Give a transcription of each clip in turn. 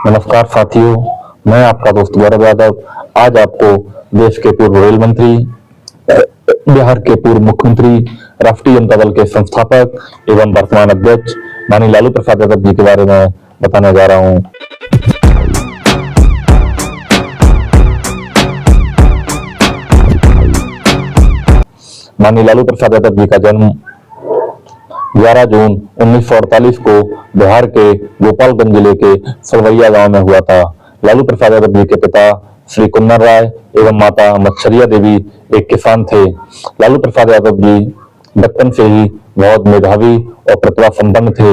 नमस्कार साथियों, मैं आपका दोस्त गौरव यादव आज आपको देश के पूर्व रेल मंत्री, बिहार के पूर्व मुख्यमंत्री, राष्ट्रीय जनता दल के संस्थापक एवं वर्तमान अध्यक्ष माननीय लालू प्रसाद यादव जी के बारे में बताने जा रहा हूं। माननीय लालू प्रसाद यादव जी का जन्म 11 जून 1948 को बिहार के गोपालगंज जिले के सलवैया गांव में हुआ था। लालू प्रसाद यादव जी के पिता श्री कुन्नर राय एवं माता मच्छरिया देवी एक किसान थे। लालू प्रसाद यादव जी बचपन से ही बहुत मेधावी और प्रतिभा संपन्न थे।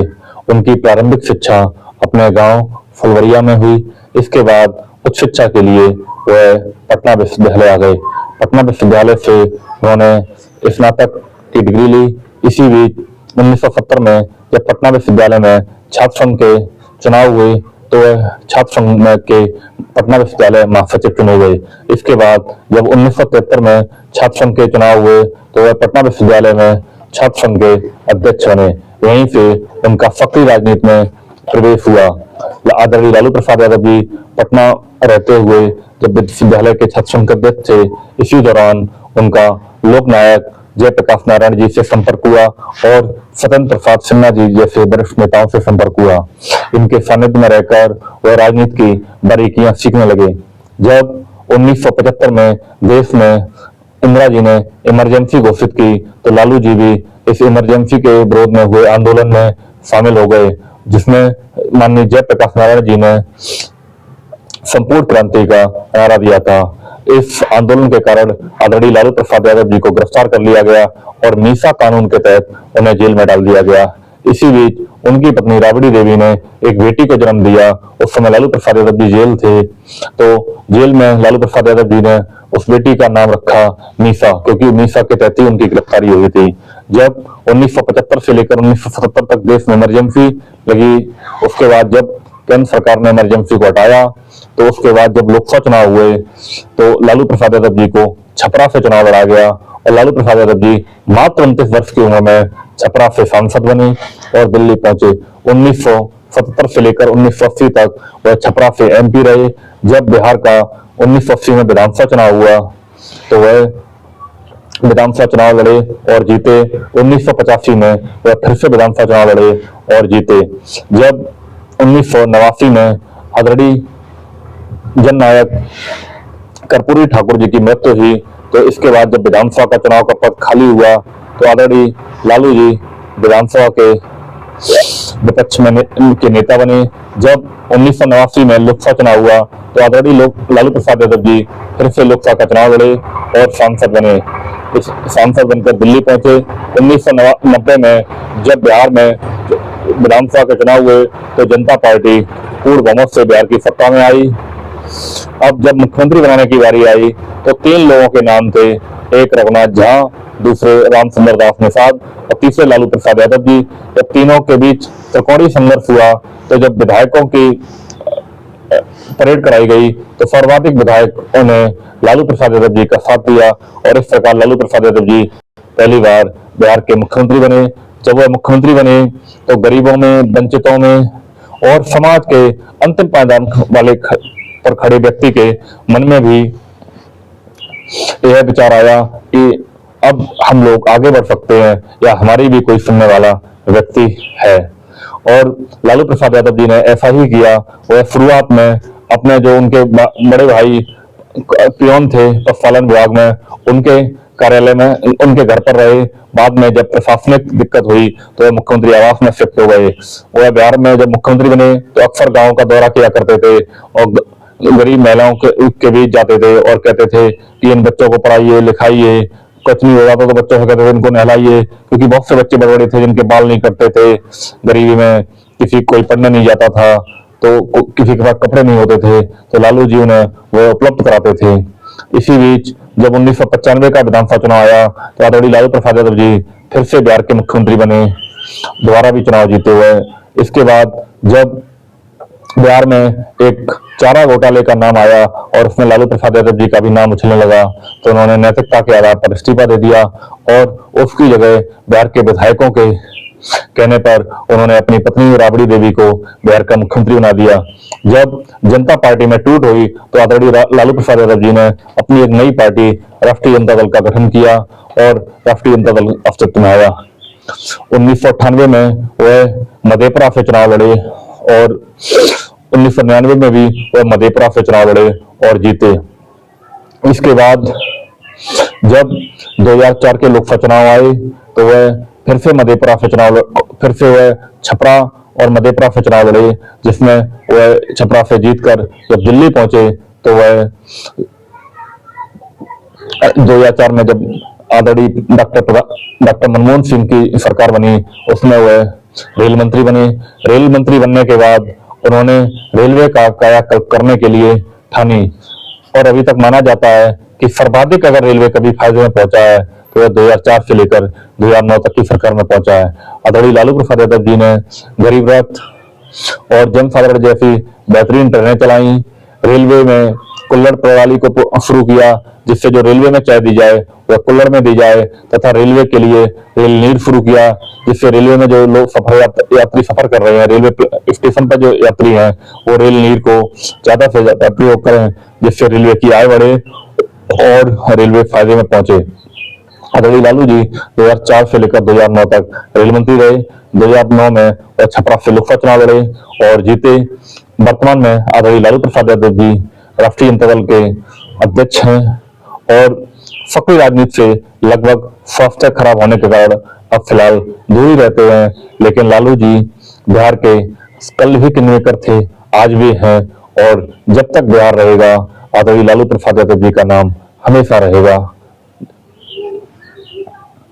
उनकी प्रारंभिक शिक्षा अपने गांव फुलवरिया में हुई। इसके बाद उच्च शिक्षा के लिए वह पटना विश्वविद्यालय आ गए। पटना विश्वविद्यालय से उन्होंने स्नातक की डिग्री ली। इसी बीच 1970 में जब पटना विश्वविद्यालय में छात्र संघ के चुनाव हुए तो वह छात्र संघ के पटना विश्वविद्यालय महासचिव चुने गए। इसके बाद जब 1973 में छात्र संघ के चुनाव हुए तो वह पटना विश्वविद्यालय में छात्र संघ के अध्यक्ष बने। वहीं से उनका सक्रिय राजनीति में प्रवेश हुआ। आदरणीय लालू प्रसाद यादव जी पटना रहते हुए जब विश्वविद्यालय के छात्र संघ के अध्यक्ष थे, इसी दौरान उनका लोकनायक जयप्रकाश नारायण जी से संपर्क हुआ और सत्येंद्र प्रसाद सिन्हा जी जैसे वरिष्ठ नेताओं से संपर्क हुआ। इनके सानिध्य में रहकर वह राजनीति की बारीकियां सीखने लगे। जब 1975 में देश में इंदिरा जी ने इमरजेंसी घोषित की तो लालू जी भी इस इमरजेंसी के विरोध में हुए आंदोलन में शामिल हो गए, जिसमें माननीय जयप्रकाश नारायण जी ने संपूर्ण क्रांति का नारा दिया था। इस आंदोलन के कारण आदरणीय लालू प्रसाद यादव जी को गिरफ्तार कर लिया गया और मीसा कानून के तहत उन्हें जेल में डाल दिया गया। इसी बीच उनकी पत्नी राबड़ी देवी ने एक बेटी को जन्म दिया। उस समय लालू प्रसाद यादव जी जेल थे, तो जेल में लालू प्रसाद यादव जी ने उस बेटी का नाम रखा मीसा, क्योंकि मीसा के तहत ही उनकी गिरफ्तारी हुई थी। जब 1975 से लेकर 1977 तक देश में इमरजेंसी लगी, उसके बाद जब केंद्र सरकार ने इमरजेंसी को हटाया तो उसके बाद जब लोकसभा चुनाव हुए तो लालू प्रसाद यादव जी को छपरा से चुनाव लड़ा गया और लालू प्रसाद यादव जी मात्र 29 वर्ष की उम्र में छपरा से सांसद बने और दिल्ली पहुंचे। 1977 से लेकर 1980 तक वह छपरा से एमपी रहे। जब बिहार का 1980 में विधानसभा चुनाव हुआ तो वह विधानसभा चुनाव लड़े और जीते। 1985 में वह फिर से विधानसभा चुनाव लड़े और जीते। जब 1989 में आदरणीय जननायक कर्पूरी ठाकुर जी की मृत्यु हुई तो इसके बाद जब विधानसभा का चुनाव का पद खाली हुआ तो आदरणीय लालू जी विधानसभा के विपक्ष में के नेता बने। जब 1989 में लोकसभा चुनाव हुआ तो आदरणीय लालू प्रसाद यादव जी फिर से लोकसभा का चुनाव लड़े और सांसद बने। इस सांसद बनकर दिल्ली पहुंचे। 1990 में जब बिहार में विधानसभा के चुनाव हुए तो जनता पार्टी पूर्ण बहुमत से बिहार की सत्ता में आई। अब जब मुख्यमंत्री बनाने की बारी आई तो 3 लोगों के नाम थे, एक रघुनाथ झा, दूसरे रामचंद्र दास निषाद और तीसरे लालू प्रसाद यादव जी। जब तीनों के बीच त्रिकोणीय संघर्ष हुआ तो जब विधायकों की परेड कराई गई तो सर्वाधिक विधायकों ने लालू प्रसाद यादव जी का साथ दिया और इस प्रकार लालू प्रसाद यादव जी पहली बार बिहार के मुख्यमंत्री बने। जब वह मुख्यमंत्री बने तो गरीबों में, वंचितों में और समाज के अंतिम पायदान वाले पर खड़े व्यक्ति के मन में भी यह विचार आया कि अब हम लोग आगे बढ़ सकते हैं या हमारी भी कोई सुनने वाला व्यक्ति है। और लालू प्रसाद यादव जी ने ऐसा ही किया। वह शुरुआत में अपने जो उनके बड़े भाई पियोन थे पशुपालन विभाग में, उनके कार्यालय में, उनके घर पर रहे। बाद में जब प्रशासनिक दिक्कत हुई तो वह मुख्यमंत्री आवास में शिफ्ट हो गए। वह बिहार में जब मुख्यमंत्री बने तो अक्सर गांव का दौरा किया करते थे और गरीब महिलाओं के बीच जाते थे और कहते थे कि इन बच्चों को पढ़ाइए, लिखाइए, कुछ नहीं हो जाता तो बच्चों से कहते थे इनको नहलाइए, क्योंकि बहुत से बच्चे बड़े बड़े थे जिनके बाल नहीं कटते थे। गरीबी में किसी कोई पढ़ने नहीं जाता था तो किसी के पास कपड़े नहीं होते थे तो लालू जी उन्हें वो उपलब्ध कराते थे। इसी बीच जब 1995 का विधानसभा चुनाव आया तो आदरणीय लालू प्रसाद यादव जी फिर से बिहार के मुख्यमंत्री बने, दोबारा भी चुनाव जीते हुए। इसके बाद जब बिहार में एक चारा घोटाले का नाम आया और उसमें लालू प्रसाद यादव जी का भी नाम उछलने लगा तो उन्होंने नैतिकता के आधार पर इस्तीफा दे दिया और उसकी जगह बिहार के विधायकों के कहने पर उन्होंने अपनी पत्नी राबड़ी देवी को बिहार का मुख्यमंत्री बना दिया। जब जनता पार्टी में टूट हुई तो आदरणीय लालू प्रसाद यादव जी ने अपनी एक नई पार्टी राष्ट्रीय जनता दल का गठन किया और राष्ट्रीय जनता दल अस्तित्व में आया। 1998 में वह मधेपुरा से चुनाव लड़े और 1999 में भी वह मधेपुरा से चुनाव लड़े और जीते। इसके बाद जब 2004 के लोकसभा चुनाव आए तो वह फिर से वह छपरा और मधेपुरा से चुनाव लड़े, जिसमें वह छपरा से जीतकर जब दिल्ली पहुंचे तो वह 2004 में जब आदरणीय डॉक्टर मनमोहन सिंह की सरकार बनी, उसमें वह रेल मंत्री बने। रेल मंत्री बनने के बाद उन्होंने रेलवे का कायाकल्प करने के लिए ठानी और अभी तक माना जाता है कि सर्वाधिक अगर रेलवे कभी फायदे में पहुंचा है तो वह 2004 से लेकर 2009 तक की सरकार में पहुंचा है। आदरणीय लालू प्रसाद यादव जी ने गरीब रथ और जन साधारण जैसी बेहतरीन ट्रेनें चलाई। रेलवे में कुल्हड़ प्रणाली को शुरू किया, जिससे जो रेलवे में चाय दी जाए वह कुल्हड़ में दी जाए, तथा रेलवे के लिए रेल नीर शुरू किया, जिससे रेलवे में जो लोग यात्री सफर कर रहे हैं, रेलवे स्टेशन पर जो यात्री हैं वो रेल नीर को ज्यादा से ज्यादा प्रयोग करें, जिससे रेलवे की आय बढ़े और रेलवे फायदे में पहुंचे। आदरणीय लालू जी 2004 से लेकर 2009 तक रेल मंत्री रहे। 2009 में वह छपरा से लोकसभा चुनाव लड़े और जीते। वर्तमान में आदरणीय लालू प्रसाद यादव जी राष्ट्रीय जनता दल के अध्यक्ष हैं और सक्रिय राजनीति से लगभग स्वास्थ्य खराब होने के कारण अब फिलहाल दूर ही रहते हैं, लेकिन लालू जी बिहार के कल भी किंगमेकर थे, आज भी हैं और जब तक बिहार रहेगा आदरणीय लालू प्रसाद यादव जी का नाम हमेशा रहेगा।